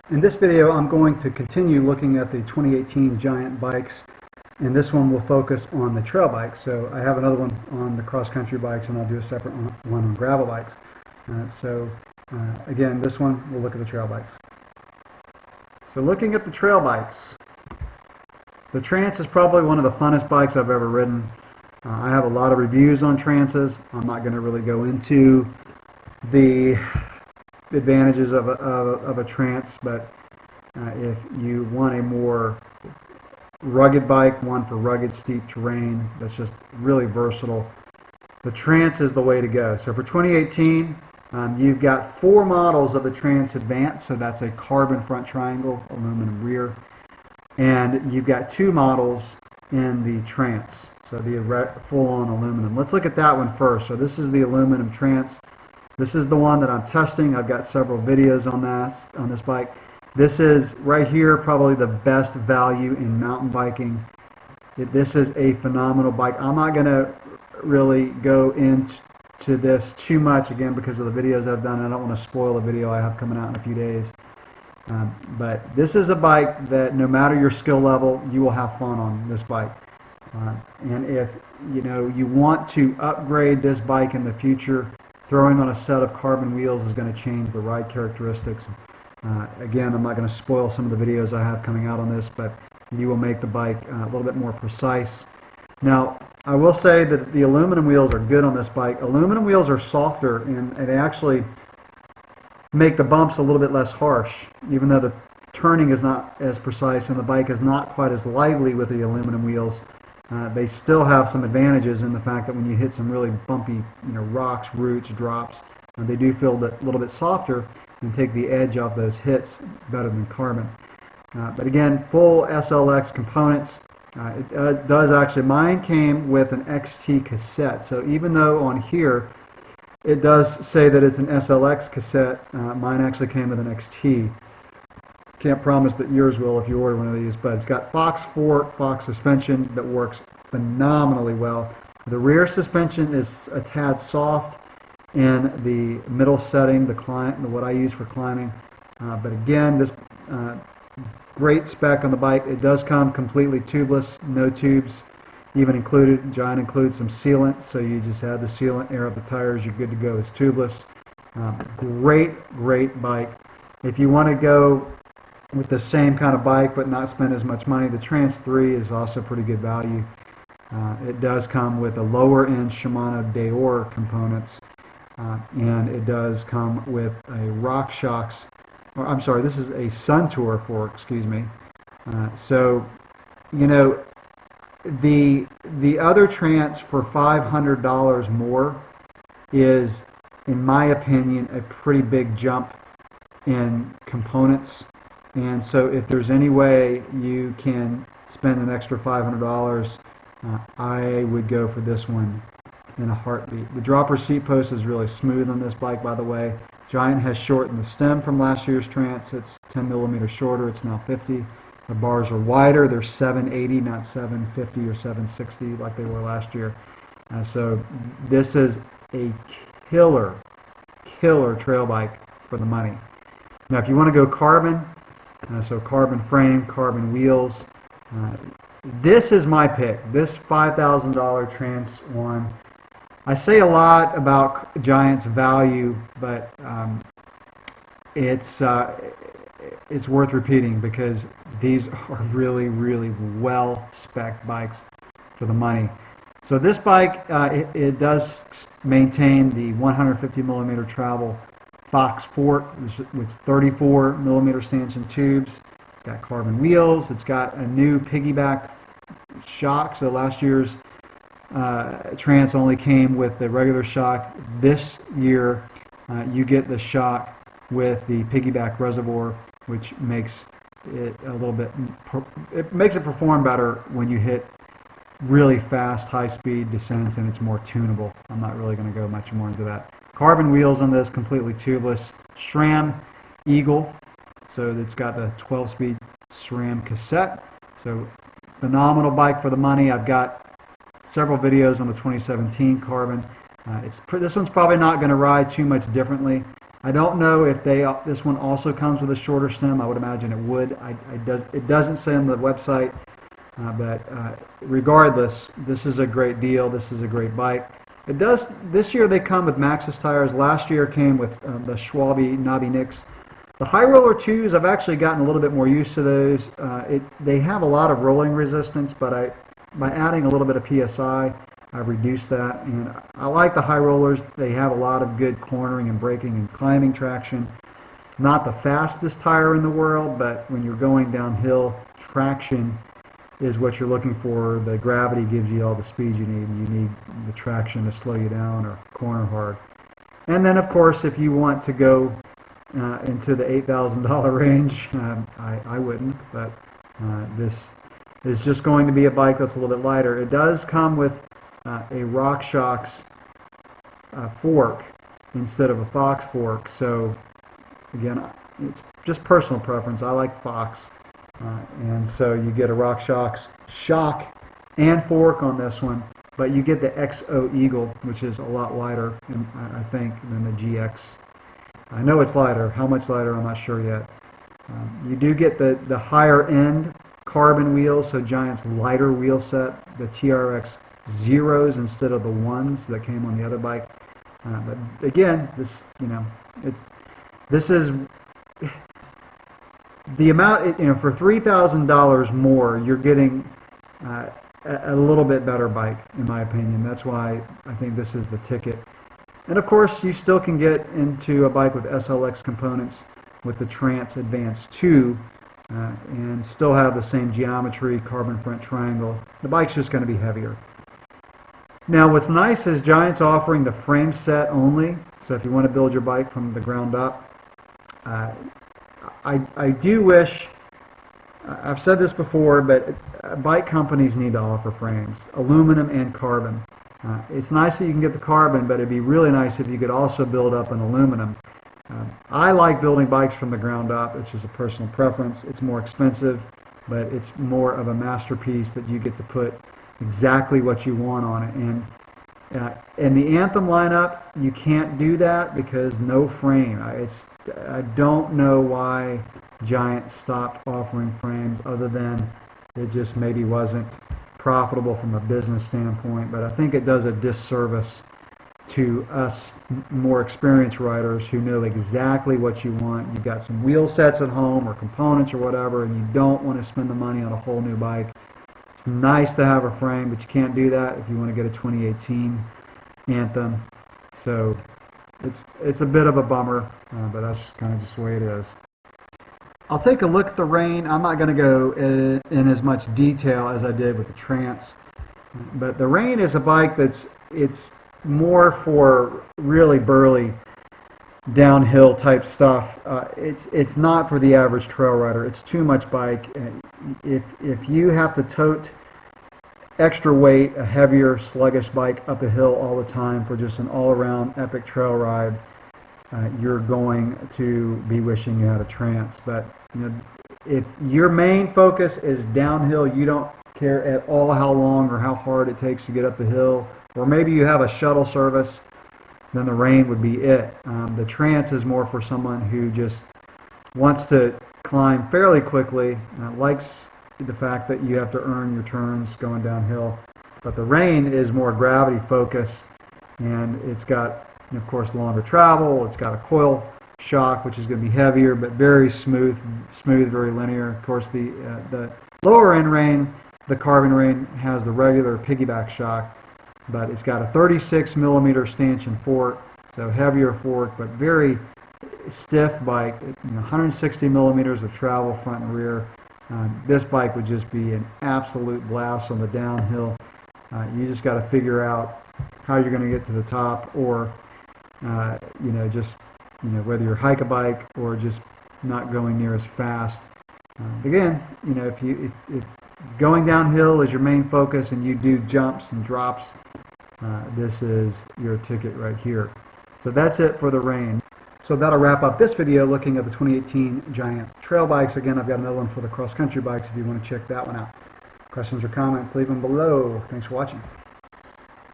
In this video, I'm going to continue looking at the 2018 Giant bikes, and this one will focus on the trail bikes. So I have another one on the cross-country bikes, and I'll do a separate one on gravel bikes. Again, this one, we'll look at the trail bikes. So looking at the trail bikes, the Trance is probably one of the funnest bikes I've ever ridden. I have a lot of reviews on Trances. I'm not going to really go into the advantages of a Trance, but if you want a more rugged bike, one for rugged, steep terrain that's just really versatile, the Trance is the way to go. So for 2018, you've got 4 models of the Trance Advanced, so that's a carbon front triangle, aluminum rear, and you've got 2 models in the Trance, so the full-on aluminum. Let's look at that one first. So this is the aluminum Trance. This is the one that I'm testing. I've got several videos on this bike. This is right here probably the best value in mountain biking. This is a phenomenal bike. I'm not going to really go into this too much again because of the videos I've done. I don't want to spoil the video I have coming out in a few days. But this is a bike that no matter your skill level, you will have fun on this bike. And if you want to upgrade this bike in the future, throwing on a set of carbon wheels is going to change the ride characteristics. Again, I'm not going to spoil some of the videos I have coming out on this, but you will make the bike a little bit more precise. Now, I will say that the aluminum wheels are good on this bike. Aluminum wheels are softer, and they actually make the bumps a little bit less harsh, even though the turning is not as precise and the bike is not quite as lively with the aluminum wheels. They still have some advantages in the fact that when you hit some really bumpy, rocks, roots, drops, they do feel a little bit softer and take the edge off those hits better than carbon. But again, full SLX components. It does actually. Mine came with an XT cassette, so even though on here it does say that it's an SLX cassette, mine actually came with an XT. Can't promise that yours will if you order one of these, but it's got Fox fork, Fox suspension that works phenomenally well. The rear suspension is a tad soft in the middle setting, what I use for climbing. But again, this great spec on the bike. It does come completely tubeless, no tubes even included. Giant includes some sealant, so you just add the sealant, air up the tires, you're good to go. It's tubeless. Great bike. If you want to go with the same kind of bike but not spend as much money, the Trance 3 is also pretty good value. It does come with a lower end Shimano Deore components, and it does come with a RockShox, I'm sorry, this is a Suntour fork, excuse me. The other Trance for $500 more is, in my opinion, a pretty big jump in components. And so if there's any way you can spend an extra $500, I would go for this one in a heartbeat. The dropper seat post is really smooth on this bike, by the way. Giant has shortened the stem from last year's Trance. It's 10 millimeters shorter. It's now 50. The bars are wider. They're 780, not 750 or 760 like they were last year. So this is a killer trail bike for the money. Now, if you want to go carbon, so carbon frame, carbon wheels, this is my pick. This $5,000 Trance one. I say a lot about Giant's value, but it's worth repeating because these are really well-spec'd bikes for the money. So this bike, it does maintain the 150 millimeter travel Fox fork with 34 millimeter stanchion tubes. It's got carbon wheels. It's got a new piggyback shock. So last year's Trance only came with the regular shock. This year you get the shock with the piggyback reservoir, which makes it it makes it perform better when you hit really fast, high-speed descents, and it's more tunable. I'm not really going to go much more into that. Carbon wheels on this, completely tubeless. SRAM Eagle, so it's got the 12-speed SRAM cassette. So phenomenal bike for the money. I've got several videos on the 2017 carbon. This one's probably not going to ride too much differently I don't know if this one also comes with a shorter stem. I would imagine it would. It doesn't say on the website, but regardless, this is a great deal. This is a great bike. It does. This year they come with Maxxis tires. Last year came with the Schwalbe Knobby Nicks. The High Roller 2s, I've actually gotten a little bit more used to those. They have a lot of rolling resistance, but by adding a little bit of PSI, I've reduced that. And I like the High Rollers. They have a lot of good cornering and braking and climbing traction. Not the fastest tire in the world, but when you're going downhill, traction is what you're looking for. The gravity gives you all the speed you need, and you need the traction to slow you down or corner hard. And then, of course, if you want to go into the $8,000 range, I wouldn't, but this is just going to be a bike that's a little bit lighter. It does come with a RockShox fork instead of a Fox fork, so again, it's just personal preference. I like Fox, and so you get a RockShox shock and fork on this one, but you get the XO Eagle, which is a lot lighter, I think, than the GX. I know it's lighter. How much lighter, I'm not sure yet. You do get the higher end carbon wheels, so Giant's lighter wheel set, the TRX zeros instead of the ones that came on the other bike. But again, this is the amount. For $3,000 more, you're getting a little bit better bike, in my opinion. That's why I think this is the ticket. And of course, you still can get into a bike with SLX components with the Trance Advanced 2 and still have the same geometry, carbon front triangle. The bike's just going to be heavier. Now, what's nice is Giant's offering the frame set only. So if you want to build your bike from the ground up, I do wish, I've said this before, but bike companies need to offer frames, aluminum and carbon. It's nice that you can get the carbon, but it'd be really nice if you could also build up an aluminum. I like building bikes from the ground up. It's just a personal preference. It's more expensive, but it's more of a masterpiece that you get to put exactly what you want on it. And in the Anthem lineup, you can't do that because no frame. I don't know why Giant stopped offering frames, other than it just maybe wasn't profitable from a business standpoint, but I think it does a disservice to us more experienced riders who know exactly what you want. You've got some wheel sets at home or components or whatever, and you don't want to spend the money on a whole new bike. It's nice to have a frame, but you can't do that if you want to get a 2018 Anthem. So it's a bit of a bummer, but that's kind of just the way it is. I'll take a look at the Reign. I'm not going to go in as much detail as I did with the Trance, but the Reign is a bike it's more for really burly downhill type stuff. It's not for the average trail rider. It's too much bike. If you have to tote extra weight, a heavier, sluggish bike up a hill all the time for just an all-around epic trail ride, you're going to be wishing you had a Trance. But if your main focus is downhill, you don't care at all how long or how hard it takes to get up the hill, or maybe you have a shuttle service, then the Reign would be it. The Trance is more for someone who just wants to climb fairly quickly, likes the fact that you have to earn your turns going downhill. But the Reign is more gravity focused, and it's got, of course, longer travel. It's got a coil shock, which is going to be heavier, but very smooth, very linear. Of course, the lower end Reign, the carbon Reign, has the regular piggyback shock, but it's got a 36 millimeter stanchion fork, so heavier fork, but very stiff bike. 160 millimeters of travel front and rear. This bike would just be an absolute blast on the downhill. You just got to figure out how you're going to get to the top, or whether you're hike a bike or just not going near as fast. Again, if going downhill is your main focus and you do jumps and drops, this is your ticket right here. So that's it for the Reign. So that'll wrap up this video looking at the 2018 Giant trail bikes. Again, I've got another one for the cross-country bikes if you want to check that one out. Questions or comments, leave them below. Thanks for watching.